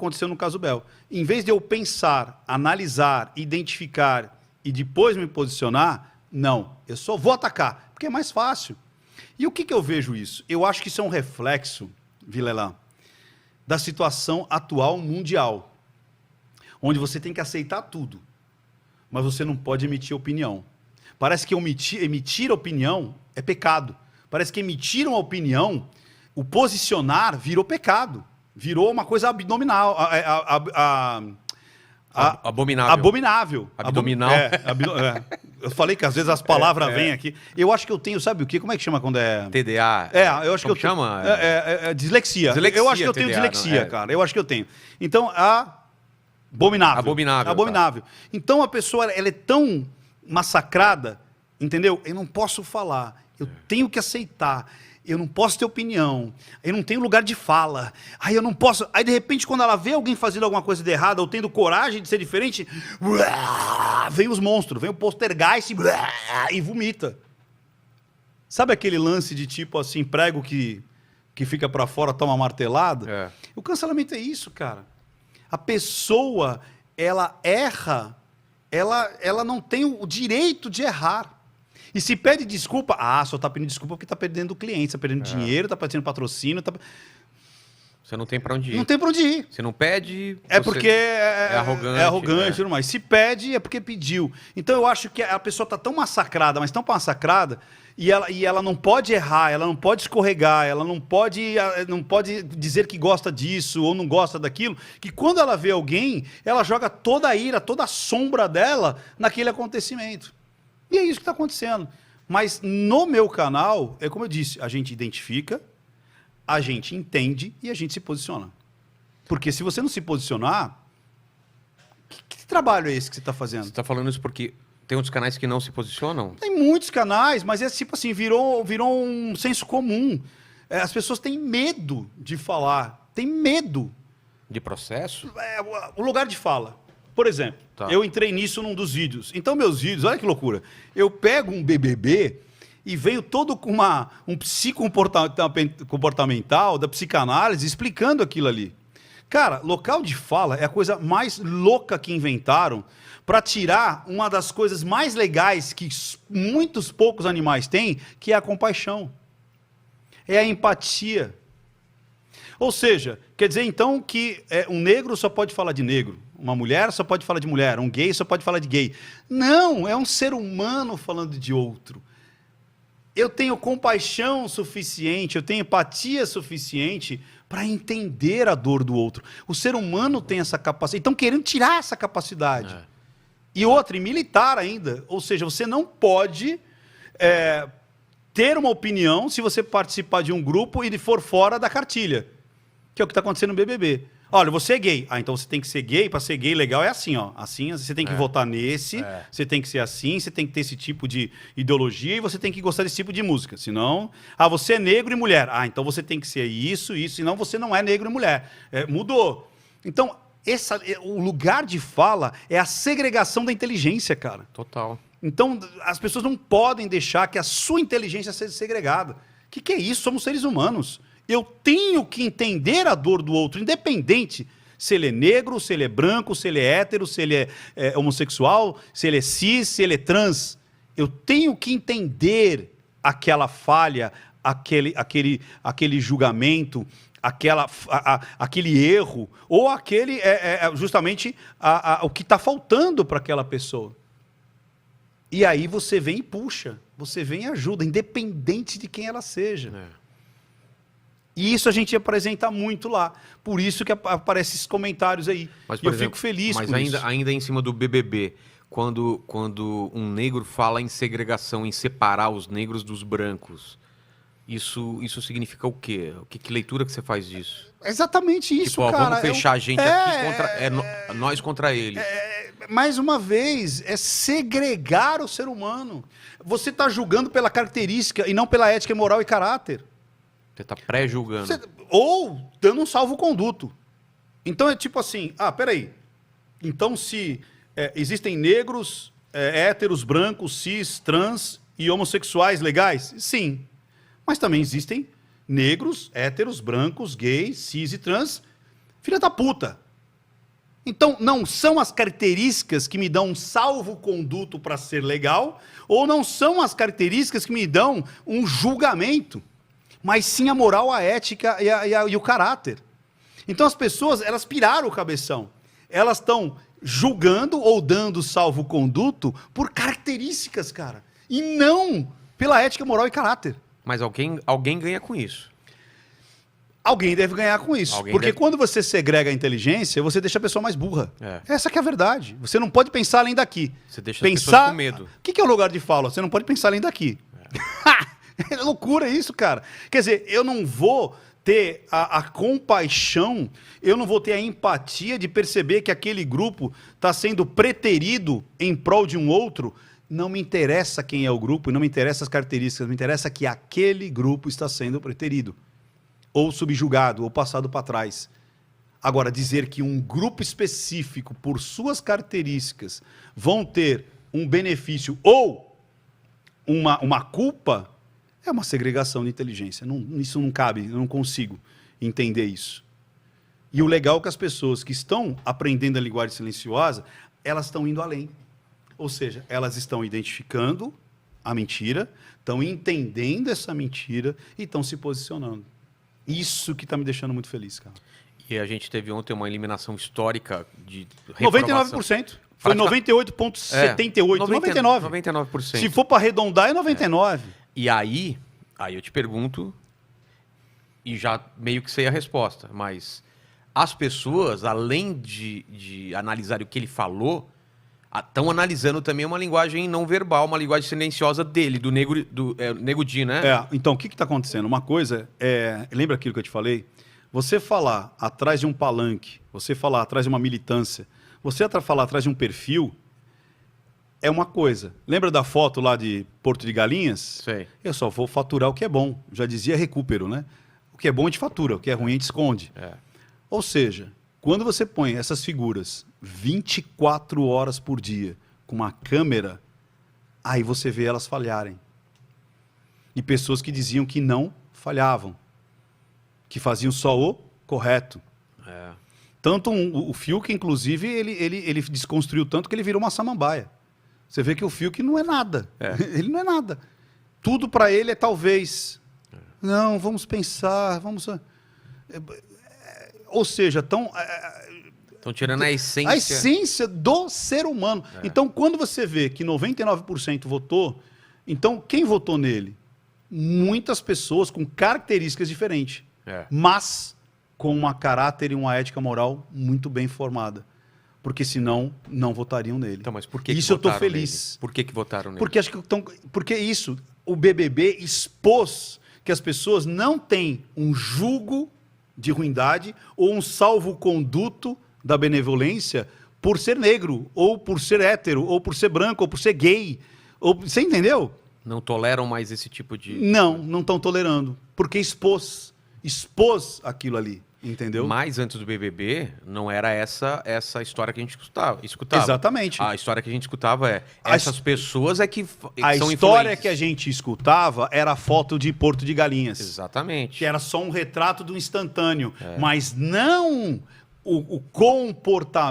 aconteceu no caso Bel. Em vez de eu pensar, analisar, identificar e depois me posicionar, não, eu só vou atacar, porque é mais fácil. E o que eu vejo isso? Eu acho que isso é um reflexo, Vilela, da situação atual mundial, onde você tem que aceitar tudo, mas você não pode emitir opinião. Parece que emitir opinião é pecado. Parece que emitir uma opinião, o posicionar virou pecado. Virou uma coisa abominal. Abominável. Abominável. Abdominal. Eu falei que às vezes as palavras vêm aqui. Eu acho que eu tenho, sabe o quê? Como é que chama quando é... TDA. Eu acho que eu chama? Dislexia. Eu acho que eu tenho TDA, dislexia, cara. Eu acho que eu tenho. Então, abominável. Abominável. Então, a pessoa ela é tão massacrada, entendeu? Eu não posso falar. Eu tenho que aceitar. Eu não posso ter opinião, eu não tenho lugar de fala, aí eu não posso... Aí, de repente, quando ela vê alguém fazendo alguma coisa de errada, ou tendo coragem de ser diferente, vem os monstros, vem o poltergeist e vomita. Sabe aquele lance de tipo assim, prego que fica pra fora, toma martelado? O cancelamento é isso, cara. A pessoa, ela erra, ela não tem o direito de errar. E se pede desculpa, só tá pedindo desculpa porque tá perdendo cliente, tá perdendo dinheiro, tá perdendo patrocínio. Você não tem pra onde ir. Não tem pra onde ir. Você não pede... Porque é arrogante. É arrogante e tudo mais. Se pede, é porque pediu. Então eu acho que a pessoa tá tão massacrada, mas tão massacrada, e ela não pode errar, ela não pode escorregar, ela não pode dizer que gosta disso ou não gosta daquilo, que quando ela vê alguém, ela joga toda a ira, toda a sombra dela naquele acontecimento. E é isso que está acontecendo. Mas no meu canal, é como eu disse, a gente identifica, a gente entende e a gente se posiciona. Porque se você não se posicionar, que trabalho é esse que você está fazendo? Você está falando isso porque tem outros canais que não se posicionam? Tem muitos canais, mas é tipo assim, virou um senso comum. As pessoas têm medo de falar, têm medo. De processo? O lugar de fala. Por exemplo, eu entrei nisso num dos vídeos. Então, meus vídeos, olha que loucura. Eu pego um BBB e venho todo com um psicomportamental da psicanálise explicando aquilo ali. Cara, local de fala é a coisa mais louca que inventaram para tirar uma das coisas mais legais que muitos poucos animais têm, que é a compaixão. É a empatia. Ou seja, quer dizer então que um negro só pode falar de negro, uma mulher só pode falar de mulher, um gay só pode falar de gay. Não, é um ser humano falando de outro. Eu tenho compaixão suficiente, eu tenho empatia suficiente para entender a dor do outro. O ser humano tem essa capacidade. Estão querendo tirar essa capacidade. E outra, e militar ainda. Ou seja, você não pode ter uma opinião se você participar de um grupo e for fora da cartilha. Que é o que está acontecendo no BBB. Olha, você é gay. Então você tem que ser gay. Para ser gay legal é assim, ó. Assim, você tem que votar nesse, você tem que ser assim, você tem que ter esse tipo de ideologia e você tem que gostar desse tipo de música. Senão, você é negro e mulher. Então você tem que ser isso, senão você não é negro e mulher. Mudou. Então, o lugar de fala é a segregação da inteligência, cara. Total. Então, as pessoas não podem deixar que a sua inteligência seja segregada. O que é isso? Somos seres humanos. Eu tenho que entender a dor do outro, independente se ele é negro, se ele é branco, se ele é hétero, se ele é homossexual, se ele é cis, se ele é trans. Eu tenho que entender aquela falha, aquele julgamento, aquele erro, ou justamente o que está faltando para aquela pessoa. E aí você vem e puxa, você vem e ajuda, independente de quem ela seja. E isso a gente apresenta muito lá. Por isso que aparecem esses comentários aí. Mas, eu fico feliz com isso. Mas ainda em cima do BBB, quando um negro fala em segregação, em separar os negros dos brancos, isso significa o quê? Que leitura que você faz disso? É exatamente isso, tipo, cara. Vamos fechar a gente aqui contra... nós contra ele. Mais uma vez, é segregar o ser humano. Você está julgando pela característica e não pela ética, moral e caráter. Você está pré-julgando. Ou dando um salvo-conduto. Então é tipo assim, peraí. Então se existem negros, héteros, brancos, cis, trans e homossexuais legais? Sim. Mas também existem negros, héteros, brancos, gays, cis e trans, filha da puta. Então, não são as características que me dão um salvo-conduto para ser legal, ou não são as características que me dão um julgamento, mas sim a moral, a ética e o caráter. Então, as pessoas, elas piraram o cabeção. Elas estão julgando ou dando salvo-conduto por características, cara, e não pela ética, moral e caráter. Mas alguém ganha com isso. Alguém deve ganhar com isso. Porque quando você segrega a inteligência, você deixa a pessoa mais burra. Essa que é a verdade. Você não pode pensar além daqui. Você deixa as pessoas com medo. O que é o lugar de fala? Você não pode pensar além daqui. É loucura isso, cara. Quer dizer, eu não vou ter a compaixão, eu não vou ter a empatia de perceber que aquele grupo está sendo preterido em prol de um outro. Não me interessa quem é o grupo, não me interessa as características, me interessa que aquele grupo está sendo preterido, ou subjugado, ou passado para trás. Agora, dizer que um grupo específico, por suas características, vão ter um benefício ou uma culpa, é uma segregação de inteligência. Isso não cabe, eu não consigo entender isso. E o legal é que as pessoas que estão aprendendo a linguagem silenciosa, elas estão indo além. Ou seja, elas estão identificando a mentira, estão entendendo essa mentira e estão se posicionando. Isso que está me deixando muito feliz, cara. E a gente teve ontem uma eliminação histórica de 99%. Foi 98,78%. 99%. Se for para arredondar, é 99%. E aí eu te pergunto, e já meio que sei a resposta, mas as pessoas, além de analisar o que ele falou, estão analisando também uma linguagem não verbal, uma linguagem silenciosa dele, do Nego Di, né? Então, o que está acontecendo? Uma coisa, lembra aquilo que eu te falei? Você falar atrás de um palanque, você falar atrás de uma militância, você falar atrás de um perfil, é uma coisa. Lembra da foto lá de Porto de Galinhas? Sei. Eu só vou faturar o que é bom. Já dizia Recupero, né? O que é bom a gente fatura, o que é ruim a gente esconde. Ou seja, quando você põe essas figuras 24 horas por dia com uma câmera, aí você vê elas falharem. E pessoas que diziam que não falhavam, que faziam só o correto. Tanto o Fiuk, inclusive, ele desconstruiu tanto que ele virou uma samambaia. Você vê que o Fiuk não é nada. Ele não é nada. Tudo para ele é talvez. Não, vamos pensar, vamos... Ou seja, estão tirando a essência... A essência do ser humano. Então, quando você vê que 99% votou, então quem votou nele? Muitas pessoas com características diferentes. Mas com um caráter e uma ética moral muito bem formada. Porque senão não votariam nele. Então, mas por que isso eu estou feliz. Nele? Por que votaram nele? Porque isso, o BBB expôs que as pessoas não têm um julgo de ruindade ou um salvo-conduto da benevolência por ser negro, ou por ser hétero, ou por ser branco, ou por ser gay. Você entendeu? Não toleram mais esse tipo de... Não estão tolerando. Porque expôs aquilo ali. Entendeu? Mas antes do BBB, não era essa história que a gente escutava. Exatamente. A história que a gente escutava essas pessoas que a são história que a gente escutava era a foto de Porto de Galinhas. Exatamente. Que era só um retrato do instantâneo. Mas não o comportamento